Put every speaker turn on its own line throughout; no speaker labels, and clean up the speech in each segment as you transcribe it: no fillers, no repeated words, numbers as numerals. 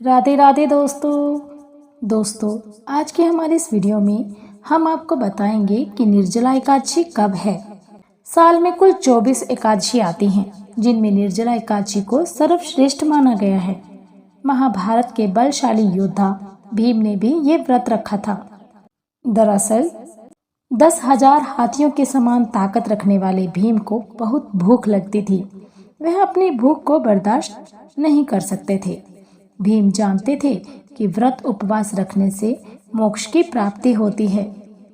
राधे राधे दोस्तों आज के हमारे इस वीडियो में हम आपको बताएंगे कि निर्जला एकादशी कब है। साल में कुल 24 एकादशी आती हैं, जिनमें निर्जला एकादशी को सर्वश्रेष्ठ माना गया है। महाभारत के बलशाली योद्धा भीम ने भी ये व्रत रखा था। दरअसल 10,000 हाथियों के समान ताकत रखने वाले भीम को बहुत भूख लगती थी। वह अपनी भूख को बर्दाश्त नहीं कर सकते थे। भीम जानते थे कि व्रत उपवास रखने से मोक्ष की प्राप्ति होती है,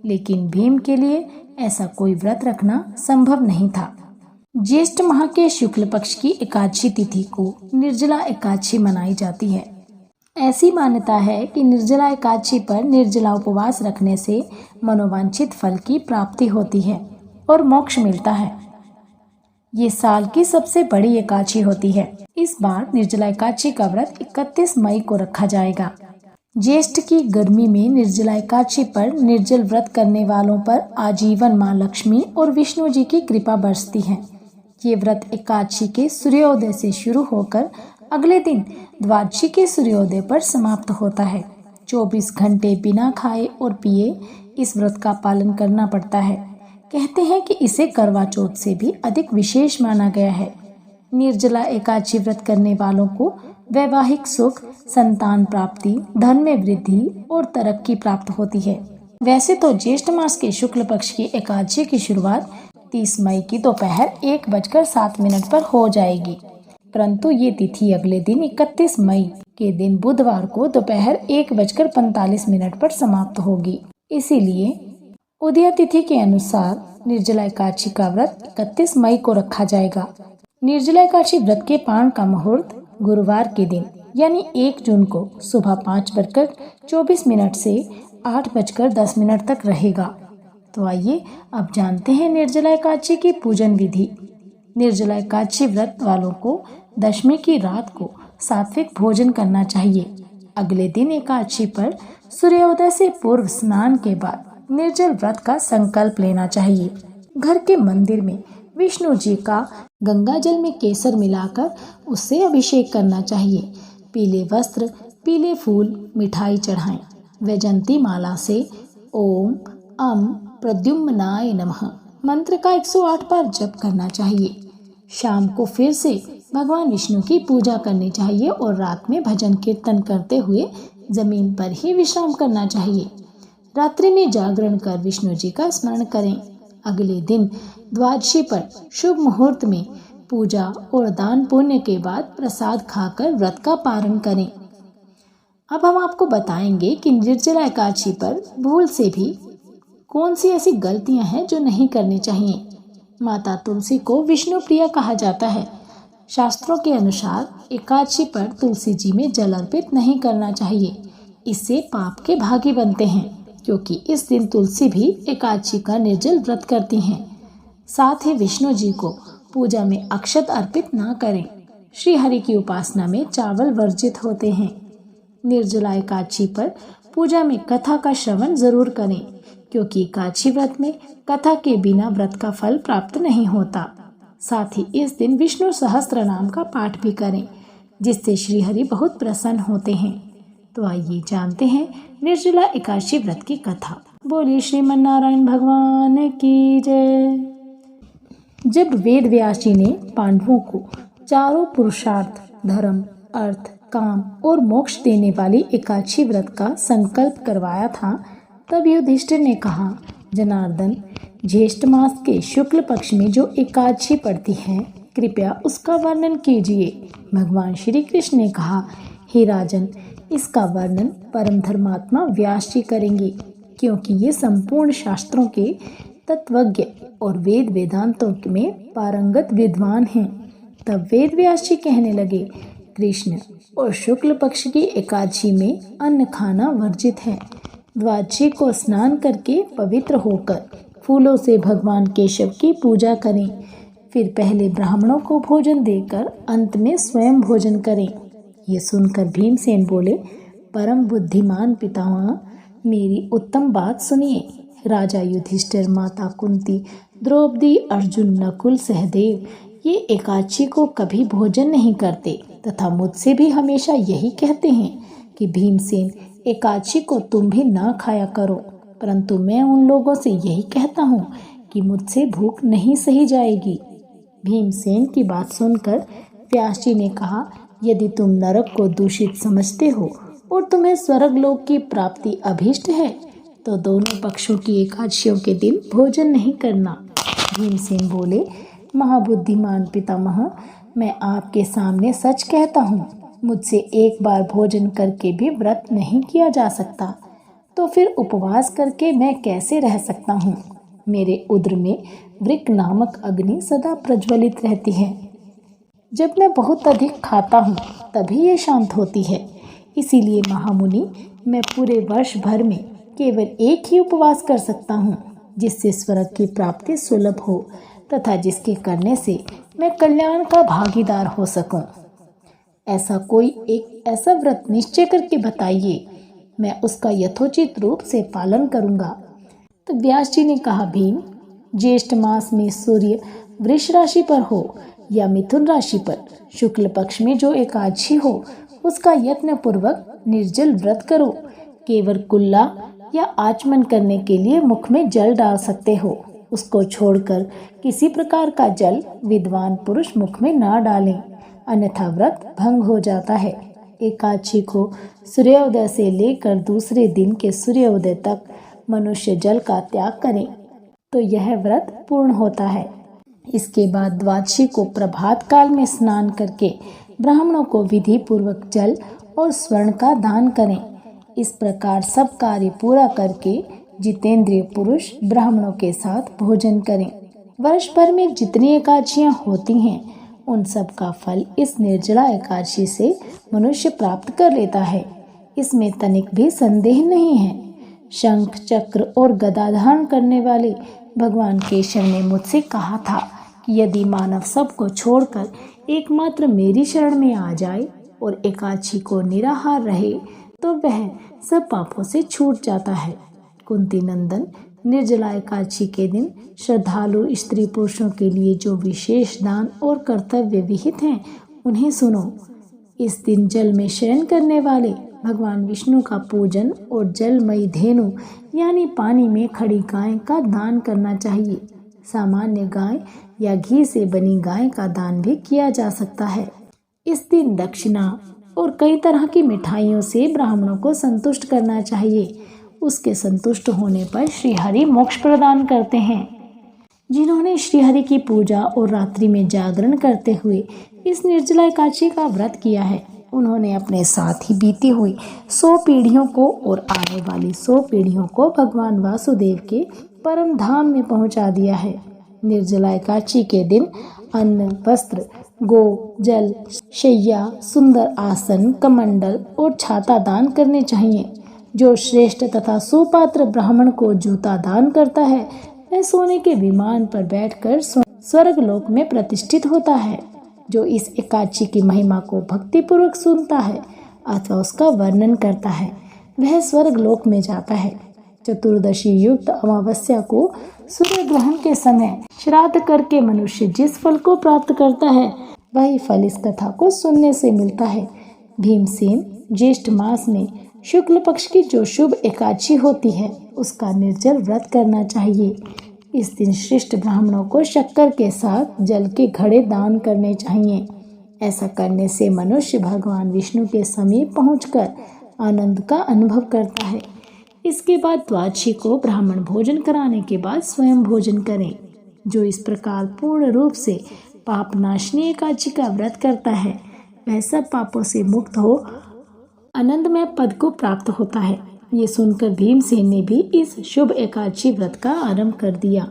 लेकिन भीम के लिए ऐसा कोई व्रत रखना संभव नहीं था। ज्येष्ठ माह के शुक्ल पक्ष की एकादशी तिथि को निर्जला एकादशी मनाई जाती है। ऐसी मान्यता है कि निर्जला एकादशी पर निर्जला उपवास रखने से मनोवांछित फल की प्राप्ति होती है और मोक्ष मिलता है। ये साल की सबसे बड़ी एकादशी होती है। इस बार निर्जला एकादशी का व्रत 31 मई को रखा जाएगा। ज्येष्ठ की गर्मी में निर्जला एकादशी पर निर्जल व्रत करने वालों पर आजीवन मां लक्ष्मी और विष्णु जी की कृपा बरसती है। ये व्रत एकादशी के सूर्योदय से शुरू होकर अगले दिन द्वादशी के सूर्योदय पर समाप्त होता है। 24 घंटे बिना खाए और पिए इस व्रत का पालन करना पड़ता है। कहते हैं कि इसे करवा चौथ से भी अधिक विशेष माना गया है। निर्जला एकादशी व्रत करने वालों को वैवाहिक सुख, संतान प्राप्ति, धन में वृद्धि और तरक्की प्राप्त होती है। वैसे तो ज्येष्ठ मास के शुक्ल पक्ष की एकादशी की शुरुआत 30 मई की दोपहर 1:07 पर हो जाएगी, परंतु ये तिथि अगले दिन 31 मई के दिन बुधवार को दोपहर 1:45 पर समाप्त होगी। इसीलिए उदया तिथि के अनुसार निर्जला एकादशी का व्रत 31 मई को रखा जाएगा। निर्जला एकादशी व्रत के पारण का मुहूर्त गुरुवार के दिन यानी 1 जून को सुबह 5:24 से 8:10 तक रहेगा। तो आइए अब जानते हैं निर्जला एकादशी की पूजन विधि। निर्जला एकादशी व्रत वालों को दशमी की रात को सात्विक भोजन करना चाहिए। अगले दिन एकादशी पर सूर्योदय से पूर्व स्नान के बाद निर्जल व्रत का संकल्प लेना चाहिए। घर के मंदिर में विष्णु जी का गंगा जल में केसर मिलाकर उससे अभिषेक करना चाहिए। पीले वस्त्र, पीले फूल, मिठाई चढ़ाएं। वैजंती माला से ओम अम प्रद्युम्नाय नमः मंत्र का 108 बार जप करना चाहिए। शाम को फिर से भगवान विष्णु की पूजा करनी चाहिए और रात में भजन कीर्तन करते हुए जमीन पर ही विश्राम करना चाहिए। रात्रि में जागरण कर विष्णु जी का स्मरण करें। अगले दिन द्वादशी पर शुभ मुहूर्त में पूजा और दान पुण्य के बाद प्रसाद खाकर व्रत का पारण करें। अब हम आपको बताएंगे कि निर्जला एकादशी पर भूल से भी कौन सी ऐसी गलतियां हैं जो नहीं करनी चाहिए। माता तुलसी को विष्णु प्रिया कहा जाता है। शास्त्रों के अनुसार एकादशी पर तुलसी जी में जल अर्पित नहीं करना चाहिए। इससे पाप के भागी बनते हैं, क्योंकि इस दिन तुलसी भी एकादशी का निर्जल व्रत करती हैं। साथ ही विष्णु जी को पूजा में अक्षत अर्पित ना करें। श्री हरि की उपासना में चावल वर्जित होते हैं। निर्जला एकादशी पर पूजा में कथा का श्रवण जरूर करें, क्योंकि एकादशी व्रत में कथा के बिना व्रत का फल प्राप्त नहीं होता। साथ ही इस दिन विष्णु सहस्त्र नाम का पाठ भी करें, जिससे श्री हरि बहुत प्रसन्न होते हैं। तो आइए जानते हैं निर्जला एकादशी व्रत की कथा। बोलिए श्रीमन्नारायण भगवान की जय। जब वेद व्यास जी ने पांडवों को चारों पुरुषार्थ, धर्म, अर्थ, काम और मोक्ष देने वाली एकादशी व्रत का संकल्प करवाया था, तब युधिष्ठिर ने कहा, जनार्दन, ज्येष्ठ मास के शुक्ल पक्ष में जो एकादशी पड़ती है, कृपया उसका वर्णन कीजिए। भगवान श्री कृष्ण ने कहा, हे राजन, इसका वर्णन परम धर्मात्मा व्यास जी करेंगे, क्योंकि ये संपूर्ण शास्त्रों के तत्वज्ञ और वेद वेदांतों में पारंगत विद्वान हैं। तब वेद व्यास जी कहने लगे, कृष्ण और शुक्ल पक्ष की एकादशी में अन्न खाना वर्जित है। द्वादशी को स्नान करके पवित्र होकर फूलों से भगवान केशव की पूजा करें। फिर पहले ब्राह्मणों को भोजन देकर अंत में स्वयं भोजन करें। ये सुनकर भीमसेन बोले, परम बुद्धिमान पितामह, मेरी उत्तम बात सुनिए। राजा युधिष्ठिर, माता कुंती, द्रौपदी, अर्जुन, नकुल, सहदेव ये एकादशी को कभी भोजन नहीं करते तथा मुझसे भी हमेशा यही कहते हैं कि भीमसेन, एकादशी को तुम भी ना खाया करो, परंतु मैं उन लोगों से यही कहता हूँ कि मुझसे भूख नहीं सही जाएगी। भीमसेन की बात सुनकर व्यास जी ने कहा, यदि तुम नरक को दूषित समझते हो और तुम्हें स्वर्गलोक की प्राप्ति अभीष्ट है तो दोनों पक्षों की एकादशियों के दिन भोजन नहीं करना। भीमसेन बोले, महाबुद्धिमान पितामह, मैं आपके सामने सच कहता हूँ, मुझसे एक बार भोजन करके भी व्रत नहीं किया जा सकता, तो फिर उपवास करके मैं कैसे रह सकता हूँ। मेरे उदर में वृक नामक अग्नि सदा प्रज्वलित रहती है। जब मैं बहुत अधिक खाता हूँ तभी ये शांत होती है। इसीलिए महामुनि, मैं पूरे वर्ष भर में केवल एक ही उपवास कर सकता हूँ, जिससे स्वर्ग की प्राप्ति सुलभ हो तथा जिसके करने से मैं कल्याण का भागीदार हो सकूं। ऐसा कोई एक ऐसा व्रत निश्चय करके बताइए, मैं उसका यथोचित रूप से पालन करूंगा। तो व्यास जी ने कहा, भीम, ज्येष्ठ मास में सूर्य वृष राशि पर हो या मिथुन राशि पर शुक्ल पक्ष में जो एकादशी हो, उसका यत्न पूर्वक निर्जल व्रत करो। केवल कुल्ला या आचमन करने के लिए मुख में जल डाल सकते हो। उसको छोड़कर किसी प्रकार का जल विद्वान पुरुष मुख में ना डालें, अन्यथा व्रत भंग हो जाता है। एकादशी को सूर्योदय से लेकर दूसरे दिन के सूर्योदय तक मनुष्य जल का त्याग करे तो यह व्रत पूर्ण होता है। इसके बाद द्वादशी को प्रभात काल में स्नान करके ब्राह्मणों को विधि पूर्वक जल और स्वर्ण का दान करें। इस प्रकार सब कार्य पूरा करके जितेंद्रिय पुरुष ब्राह्मणों के साथ भोजन करें। वर्ष भर में जितनी एकादशियां होती हैं उन सब का फल इस निर्जला एकादशी से मनुष्य प्राप्त कर लेता है, इसमें तनिक भी संदेह नहीं है। शंख चक्र और गदा धारण करने वाले भगवान केशव ने मुझसे कहा था कि यदि मानव सबको छोड़कर एकमात्र मेरी शरण में आ जाए और एकादशी को निराहार रहे तो वह सब पापों से छूट जाता है। कुंती नंदन, निर्जला एकादशी के दिन श्रद्धालु स्त्री पुरुषों के लिए जो विशेष दान और कर्तव्य विहित हैं उन्हें सुनो। इस दिन जल में शयन करने वाले भगवान विष्णु का पूजन और जलमयी धेनु यानी पानी में खड़ी गाय का दान करना चाहिए। सामान्य गाय या घी से बनी गाय का दान भी किया जा सकता है। इस दिन दक्षिणा और कई तरह की मिठाइयों से ब्राह्मणों को संतुष्ट करना चाहिए। उसके संतुष्ट होने पर श्रीहरि मोक्ष प्रदान करते हैं। जिन्होंने श्रीहरि की पूजा और रात्रि में जागरण करते हुए इस निर्जला एकादशी का व्रत किया है, उन्होंने अपने साथ ही बीती हुई 100 पीढ़ियों को और आने वाली 100 पीढ़ियों को भगवान वासुदेव के परम धाम में पहुंचा दिया है। निर्जला एकादशी के दिन अन्न, वस्त्र, गो, जल, शैया, सुंदर आसन, कमंडल और छाता दान करने चाहिए। जो श्रेष्ठ तथा सुपात्र ब्राह्मण को जूता दान करता है वह सोने के विमान पर बैठकर स्वर्ग लोक में प्रतिष्ठित होता है। जो इस एकादशी की महिमा को भक्तिपूर्वक सुनता है अथवा उसका वर्णन करता है वह स्वर्ग लोक में जाता है। चतुर्दशी युक्त अमावस्या को सूर्य ग्रहण के समय श्राद्ध करके मनुष्य जिस फल को प्राप्त करता है वही फल इस कथा को सुनने से मिलता है। भीमसेन, ज्येष्ठ मास में शुक्ल पक्ष की जो शुभ एकादशी होती है उसका निर्जल व्रत करना चाहिए। इस दिन श्रेष्ठ ब्राह्मणों को शक्कर के साथ जल के घड़े दान करने चाहिए। ऐसा करने से मनुष्य भगवान विष्णु के समीप पहुंचकर आनंद का अनुभव करता है। इसके बाद द्वादशी को ब्राह्मण भोजन कराने के बाद स्वयं भोजन करें। जो इस प्रकार पूर्ण रूप से पाप नाशनी एकादशी का व्रत करता है वह सब पापों से मुक्त हो आनंदमय पद को प्राप्त होता है। ये सुनकर भीमसेन ने भी इस शुभ एकादशी व्रत का आरंभ कर दिया।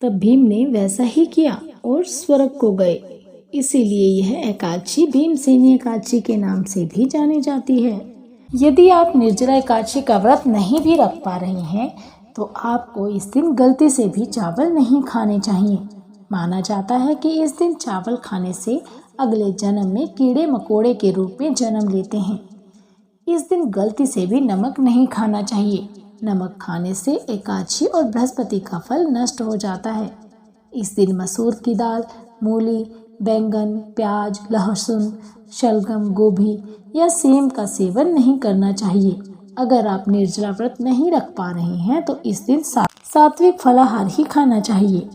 तब भीम ने वैसा ही किया और स्वर्ग को गए। इसीलिए यह एकादशी भीमसेनी एकादशी के नाम से भी जानी जाती है। यदि आप निर्जला एकादशी का व्रत नहीं भी रख पा रहे हैं तो आपको इस दिन गलती से भी चावल नहीं खाने चाहिए। माना जाता है कि इस दिन चावल खाने से अगले जन्म में कीड़े मकोड़े के रूप में जन्म लेते हैं। इस दिन गलती से भी नमक नहीं खाना चाहिए। नमक खाने से एकादशी और बृहस्पति का फल नष्ट हो जाता है। इस दिन मसूर की दाल, मूली, बैंगन, प्याज, लहसुन, शलगम, गोभी या सेम का सेवन नहीं करना चाहिए। अगर आप निर्जला व्रत नहीं रख पा रहे हैं तो इस दिन सात्विक फलाहार ही खाना चाहिए।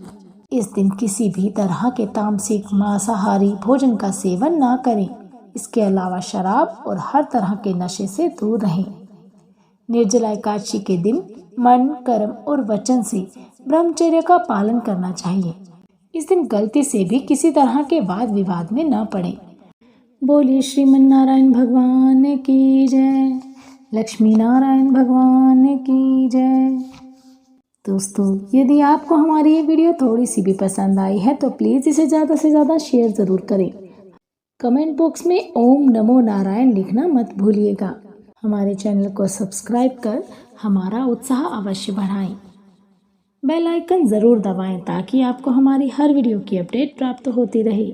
इस दिन किसी भी तरह के तामसिक मांसाहारी भोजन का सेवन ना करें। इसके अलावा शराब और हर तरह के नशे से दूर रहें। निर्जला एकादशी के दिन मन, कर्म और वचन से ब्रह्मचर्य का पालन करना चाहिए। इस दिन गलती से भी किसी तरह के वाद विवाद में न पड़े। बोलिए श्रीमन नारायण भगवान की जय, लक्ष्मी नारायण भगवान की जय। दोस्तों, यदि आपको हमारी ये वीडियो थोड़ी सी भी पसंद आई है तो प्लीज़ इसे ज़्यादा से ज़्यादा शेयर ज़रूर करें। कमेंट बॉक्स में ओम नमो नारायण लिखना मत भूलिएगा। हमारे चैनल को सब्सक्राइब कर हमारा उत्साह अवश्य बढ़ाएं। बेल आइकन ज़रूर दबाएं ताकि आपको हमारी हर वीडियो की अपडेट प्राप्त होती रहे।